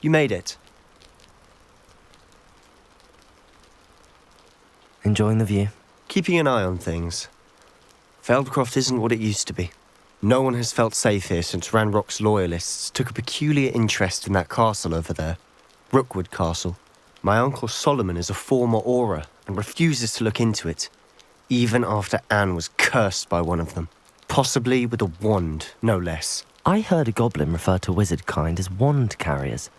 You made it. Enjoying the view? Keeping an eye on things. Feldcroft isn't what it used to be. No one has felt safe here since Ranrock's loyalists took a peculiar interest in that castle over there. Rookwood Castle. My uncle Solomon is a former Auror and refuses to look into it, even after Anne was cursed by one of them. Possibly with a wand, no less. I heard a goblin refer to wizard kind as wand carriers.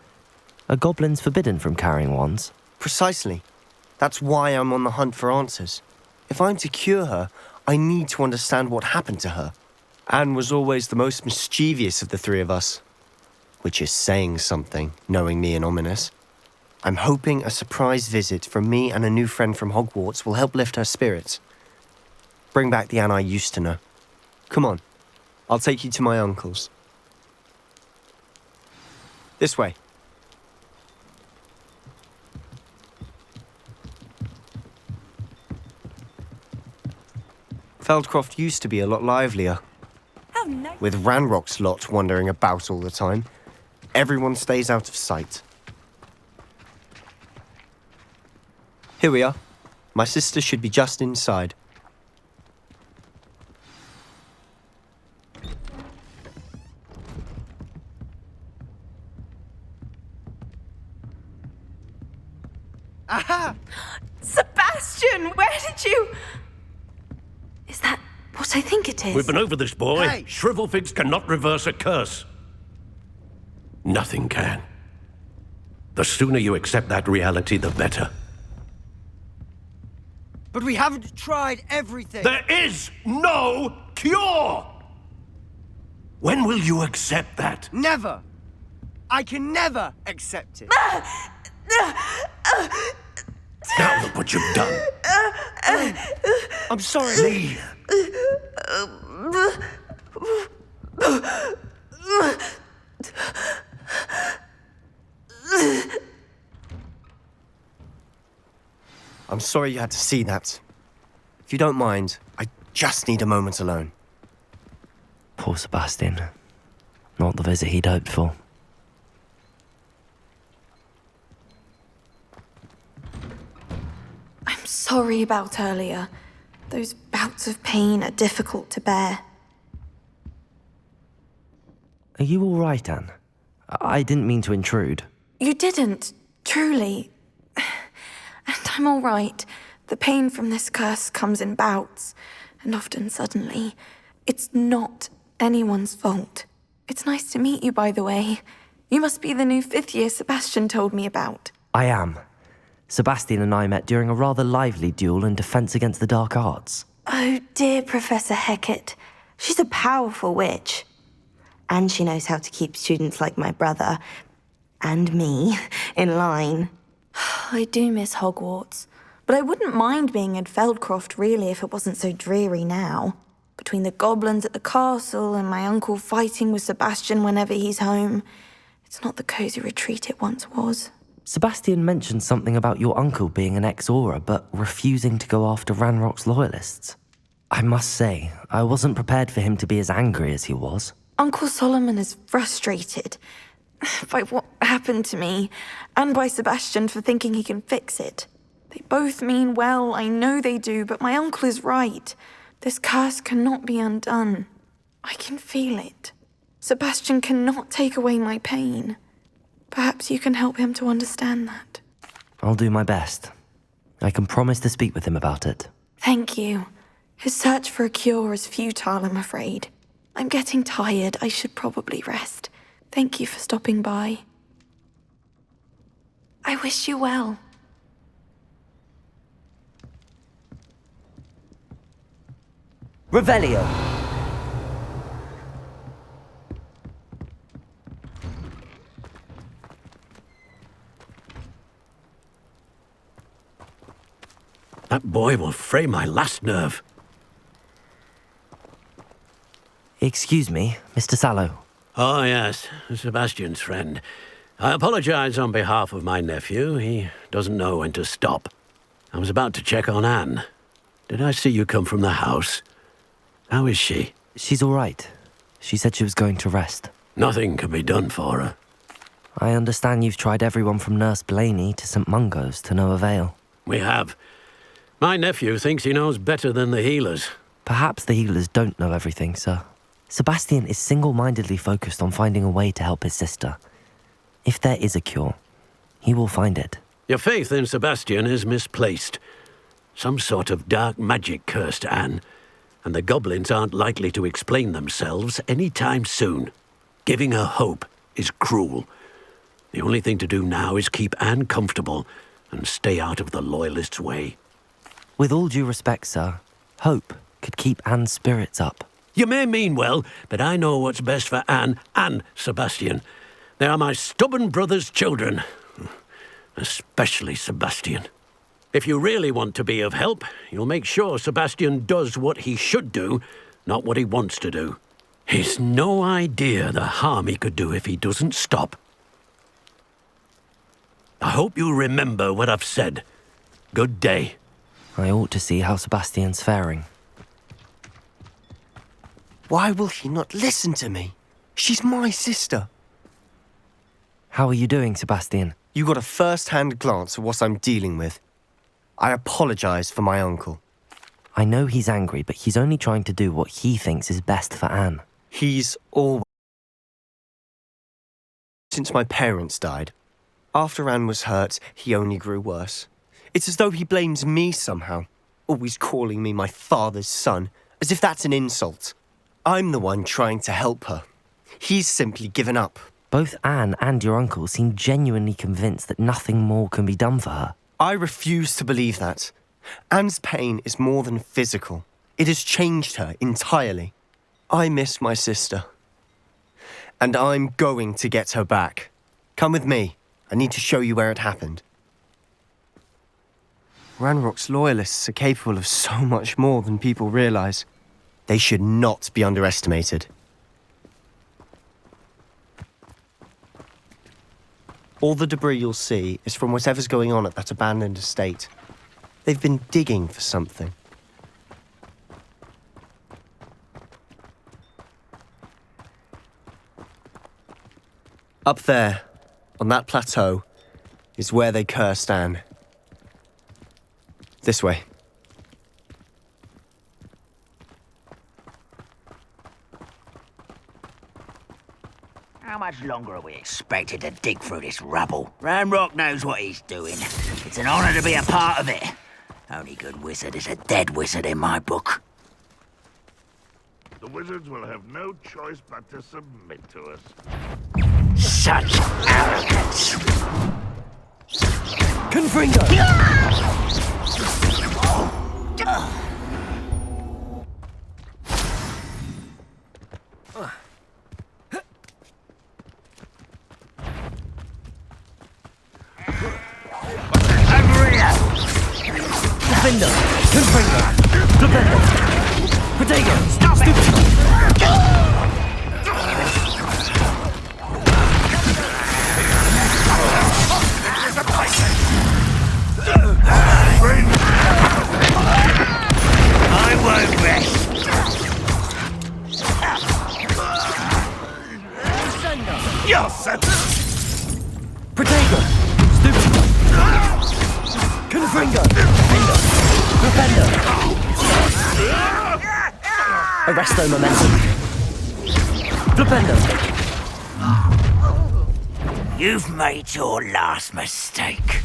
Are goblins forbidden from carrying wands? Precisely. That's why I'm on the hunt for answers. If I'm to cure her, I need to understand what happened to her. Anne was always the most mischievous of the three of us. Which is saying something, knowing me and Ominous. I'm hoping a surprise visit from me and a new friend from Hogwarts will help lift her spirits. Bring back the Anne I used to know. Come on, I'll take you to my uncle's. This way. Feldcroft used to be a lot livelier. Oh, no. With Ranrock's lot wandering about all the time. Everyone stays out of sight. Here we are. My sister should be just inside. Aha! Sebastian, where did you... Is that what I think it is? We've been over this, boy. Hey! Shrivelfigs cannot reverse a curse. Nothing can. The sooner you accept that reality, the better. But we haven't tried everything. There is no cure! When will you accept that? Never. I can never accept it. Now look what you've done. I'm sorry. Leave. I'm sorry you had to see that. If you don't mind, I just need a moment alone. Poor Sebastian. Not the visit he'd hoped for. I'm sorry about earlier. Those bouts of pain are difficult to bear. Are you all right, Anne? I didn't mean to intrude. You didn't, truly. And I'm all right. The pain from this curse comes in bouts, and often suddenly. It's not anyone's fault. It's nice to meet you, by the way. You must be the new 5th year Sebastian told me about. I am. Sebastian and I met during a rather lively duel in Defense Against the Dark Arts. Oh, dear Professor Hecat. She's a powerful witch. And she knows how to keep students like my brother, and me, in line. I do miss Hogwarts, but I wouldn't mind being in Feldcroft, really, if it wasn't so dreary now. Between the goblins at the castle and my uncle fighting with Sebastian whenever he's home, it's not the cosy retreat it once was. Sebastian mentioned something about your uncle being an ex-Auror, but refusing to go after Ranrock's loyalists. I must say, I wasn't prepared for him to be as angry as he was. Uncle Solomon is frustrated by what happened to me, and by Sebastian for thinking he can fix it. They both mean well, I know they do, but my uncle is right. This curse cannot be undone. I can feel it. Sebastian cannot take away my pain. Perhaps you can help him to understand that. I'll do my best. I can promise to speak with him about it. Thank you. His search for a cure is futile, I'm afraid. I'm getting tired. I should probably rest. Thank you for stopping by. I wish you well. Revelio! That boy will fray my last nerve. Excuse me, Mr. Sallow. Oh, yes, Sebastian's friend. I apologize on behalf of my nephew. He doesn't know when to stop. I was about to check on Anne. Did I see you come from the house? How is she? She's all right. She said she was going to rest. Nothing can be done for her. I understand you've tried everyone from Nurse Blaney to St. Mungo's to no avail. We have. My nephew thinks he knows better than the healers. Perhaps the healers don't know everything, sir. Sebastian is single-mindedly focused on finding a way to help his sister. If there is a cure, he will find it. Your faith in Sebastian is misplaced. Some sort of dark magic cursed Anne, and the goblins aren't likely to explain themselves any time soon. Giving her hope is cruel. The only thing to do now is keep Anne comfortable and stay out of the Loyalists' way. With all due respect, sir, hope could keep Anne's spirits up. You may mean well, but I know what's best for Anne and Sebastian. They are my stubborn brother's children. Especially Sebastian. If you really want to be of help, you'll make sure Sebastian does what he should do, not what he wants to do. He's no idea the harm he could do if he doesn't stop. I hope you remember what I've said. Good day. I ought to see how Sebastian's faring. Why will he not listen to me? She's my sister. How are you doing, Sebastian? You got a first-hand glance at what I'm dealing with. I apologize for my uncle. I know he's angry, but he's only trying to do what he thinks is best for Anne. He's always... Since my parents died. After Anne was hurt, he only grew worse. It's as though he blames me somehow, always calling me my father's son, as if that's an insult. I'm the one trying to help her. He's simply given up. Both Anne and your uncle seem genuinely convinced that nothing more can be done for her. I refuse to believe that. Anne's pain is more than physical. It has changed her entirely. I miss my sister. And I'm going to get her back. Come with me. I need to show you where it happened. Ranrock's Loyalists are capable of so much more than people realize. They should not be underestimated. All the debris you'll see is from whatever's going on at that abandoned estate. They've been digging for something. Up there, on that plateau, is where they cursed Anne. This way. How much longer are we expected to dig through this rubble? Ranrock knows what he's doing. It's an honor to be a part of it. Only good wizard is a dead wizard in my book. The wizards will have no choice but to submit to us. Such arrogance! Confringo! Defender! Confringo! Defender! Potato! Stop it! I won't rest. You're sentenced! Potato! Stupid! Confringo! Defender! Arresto momentum! Defender! You've made your last mistake.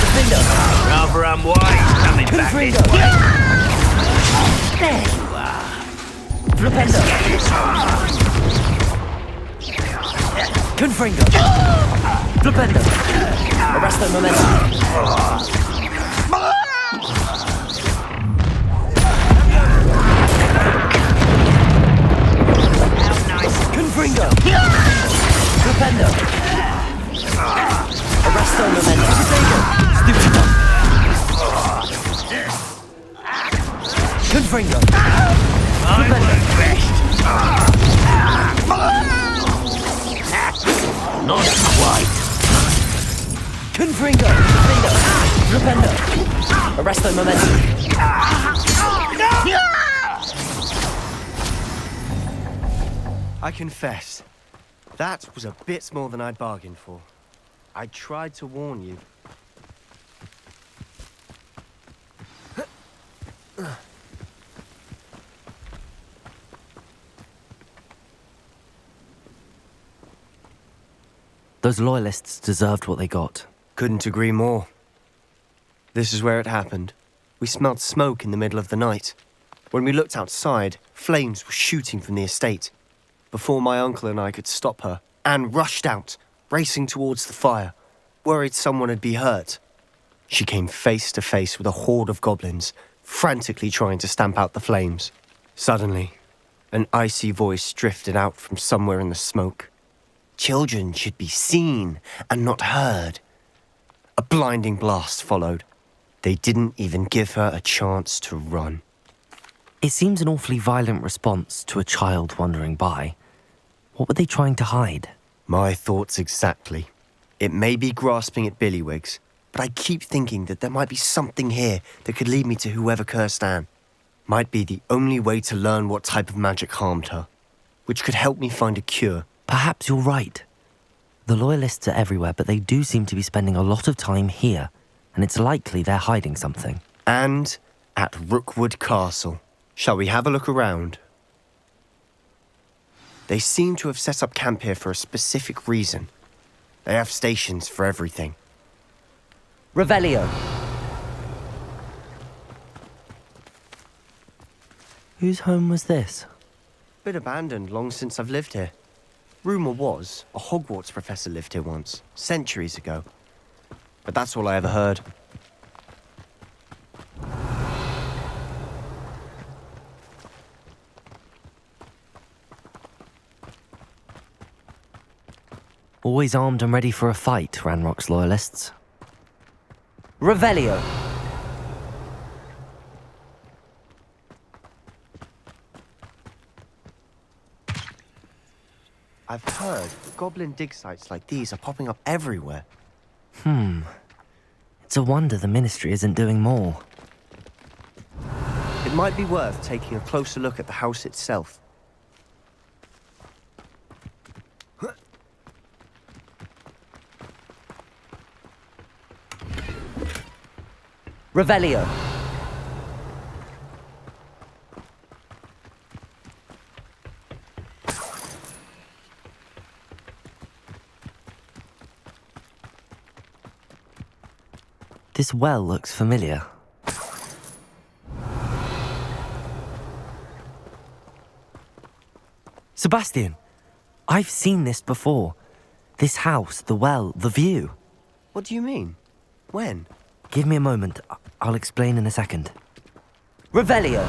Defender! Rather unwise coming back this Confringo! way. There you are. Defender! Confringo! Defender! Arresto momentum! Confringo! Defender! Arresto momentum! Stupid! Confringo! I won't rest. Not quite. Confringo! Defender! Arresto momentum! I confess, that was a bit more than I'd bargained for. I tried to warn you. Those loyalists deserved what they got. Couldn't agree more. This is where it happened. We smelled smoke in the middle of the night. When we looked outside, flames were shooting from the estate. Before my uncle and I could stop her, Anne rushed out, racing towards the fire, worried someone had been hurt. She came face to face with a horde of goblins, frantically trying to stamp out the flames. Suddenly, an icy voice drifted out from somewhere in the smoke. Children should be seen and not heard. A blinding blast followed. They didn't even give her a chance to run. It seems an awfully violent response to a child wandering by. What were they trying to hide? My thoughts exactly. It may be grasping at billywhigs, but I keep thinking that there might be something here that could lead me to whoever cursed Anne. Might be the only way to learn what type of magic harmed her, which could help me find a cure. Perhaps you're right. The Loyalists are everywhere, but they do seem to be spending a lot of time here, and it's likely they're hiding something. And at Rookwood Castle. Shall we have a look around? They seem to have set up camp here for a specific reason. They have stations for everything. Revelio! Whose home was this? Been abandoned long since I've lived here. Rumour was a Hogwarts professor lived here once, centuries ago. But that's all I ever heard. Always armed and ready for a fight, Ranrock's Loyalists. Revelio! I've heard goblin dig sites like these are popping up everywhere. It's a wonder the Ministry isn't doing more. It might be worth taking a closer look at the house itself. Revelio! This well looks familiar. Sebastian, I've seen this before. This house, the well, the view. What do you mean? When? Give me a moment. I'll explain in a second. Revelio!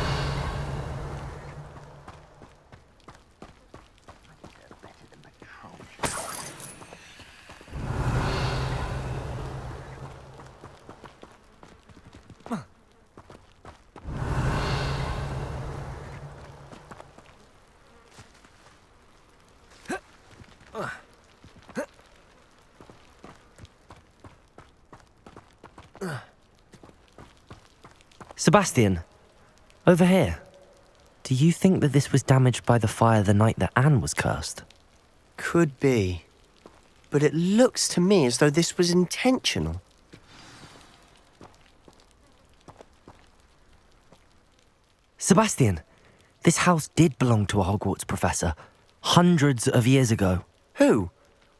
Sebastian, over here. Do you think that this was damaged by the fire the night that Anne was cursed? Could be. But it looks to me as though this was intentional. Sebastian, this house did belong to a Hogwarts professor, hundreds of years ago. Who?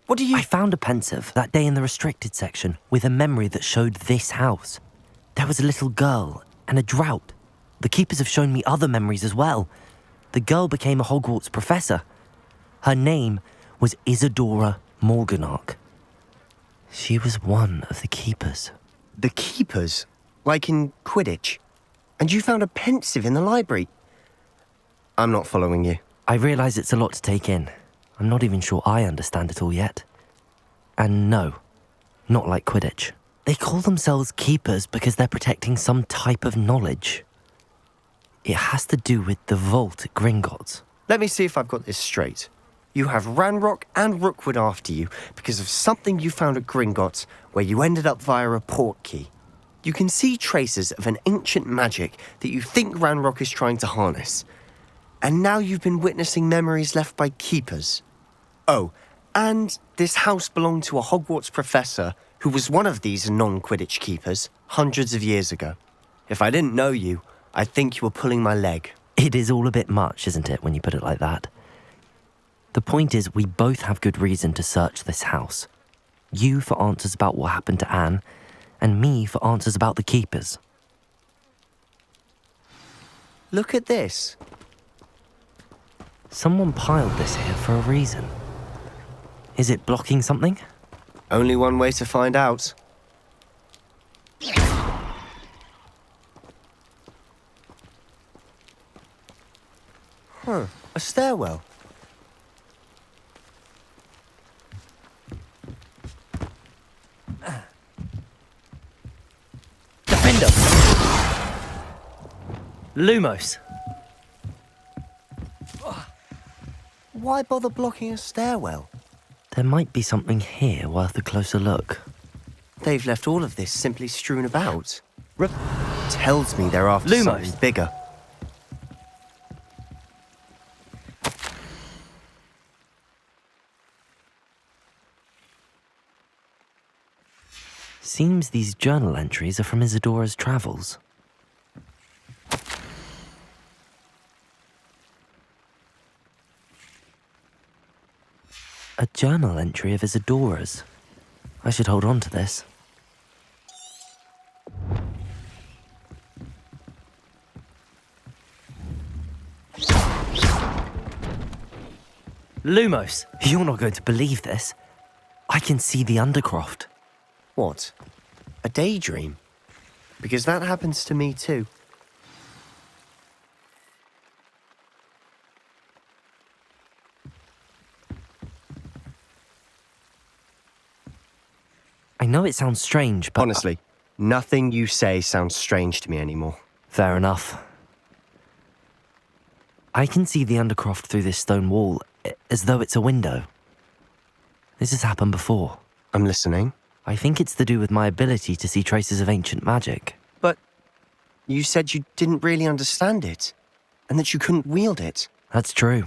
What do you... I found a pensive that day in the restricted section with a memory that showed this house. There was a little girl and a drought. The keepers have shown me other memories as well. The girl became a Hogwarts professor. Her name was Isadora Morganach. She was one of the keepers. The keepers? Like in Quidditch? And you found a pensive in the library? I'm not following you. I realise it's a lot to take in. I'm not even sure I understand it all yet. And no, not like Quidditch. They call themselves keepers because they're protecting some type of knowledge. It has to do with the vault at Gringotts. Let me see if I've got this straight. You have Ranrock and Rookwood after you because of something you found at Gringotts where you ended up via a portkey. You can see traces of an ancient magic that you think Ranrock is trying to harness. And now you've been witnessing memories left by keepers. Oh, and this house belonged to a Hogwarts professor who was one of these non-Quidditch keepers hundreds of years ago. If I didn't know you, I'd think you were pulling my leg. It is all a bit much, isn't it, when you put it like that? The point is, we both have good reason to search this house. You for answers about what happened to Anne, and me for answers about the keepers. Look at this. Someone piled this here for a reason. Is it blocking something? Only one way to find out. Huh, a stairwell. Defender! Lumos! Why bother blocking a stairwell? There might be something here worth a closer look. They've left all of this simply strewn about. Tells me they're after Lumos. something bigger. Seems these journal entries are from Isadora's travels. A journal entry of Isadora's. I should hold on to this. Lumos, you're not going to believe this. I can see the Undercroft. What? A daydream? Because that happens to me too. I know it sounds strange, but... Honestly, nothing you say sounds strange to me anymore. Fair enough. I can see the Undercroft through this stone wall, as though it's a window. This has happened before. I'm listening. I think it's to do with my ability to see traces of ancient magic. But you said you didn't really understand it, and that you couldn't wield it. That's true,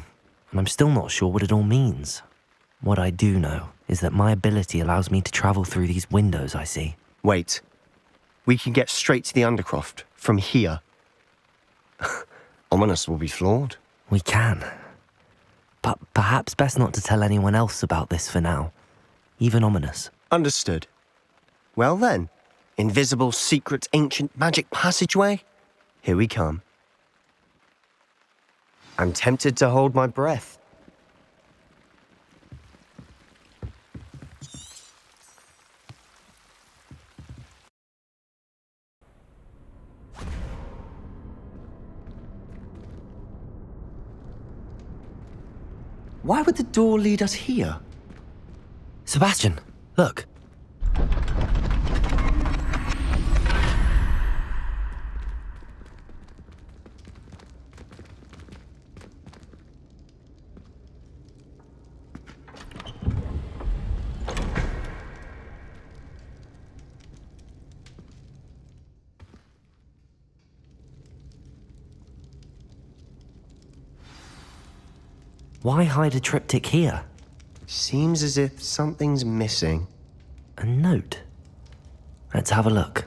and I'm still not sure what it all means. What I do know is that my ability allows me to travel through these windows I see. Wait. We can get straight to the Undercroft from here. Ominous will be floored. We can. But perhaps best not to tell anyone else about this for now. Even Ominous. Understood. Well then, invisible, secret, ancient magic passageway? Here we come. I'm tempted to hold my breath. Why would the door lead us here? Sebastian, look. Why hide a triptych here? Seems as if something's missing. A note. Let's have a look.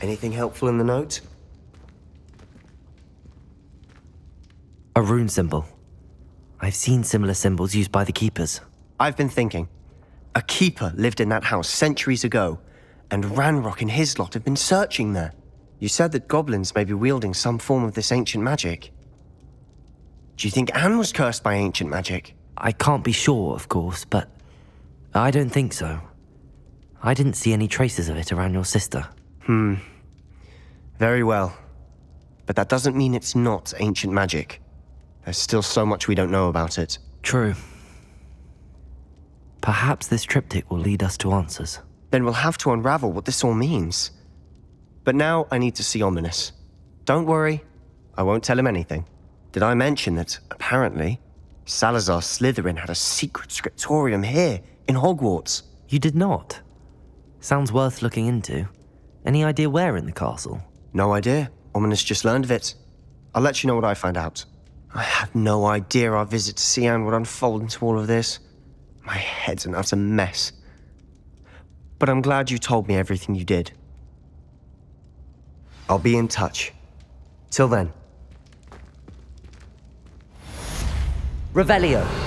Anything helpful in the note? A rune symbol. I've seen similar symbols used by the keepers. I've been thinking. A keeper lived in that house centuries ago, and Ranrock and his lot have been searching there. You said that goblins may be wielding some form of this ancient magic. Do you think Anne was cursed by ancient magic? I can't be sure, of course, but I don't think so. I didn't see any traces of it around your sister. Very well. But that doesn't mean it's not ancient magic. There's still so much we don't know about it. True. Perhaps this triptych will lead us to answers. Then we'll have to unravel what this all means. But now I need to see Ominous. Don't worry, I won't tell him anything. Did I mention that, apparently, Salazar Slytherin had a secret scriptorium here in Hogwarts? You did not. Sounds worth looking into. Any idea where in the castle? No idea. Ominous just learned of it. I'll let you know what I find out. I had no idea our visit to Cian would unfold into all of this. My head's an utter mess. But I'm glad you told me everything you did. I'll be in touch. Till then. Revelio.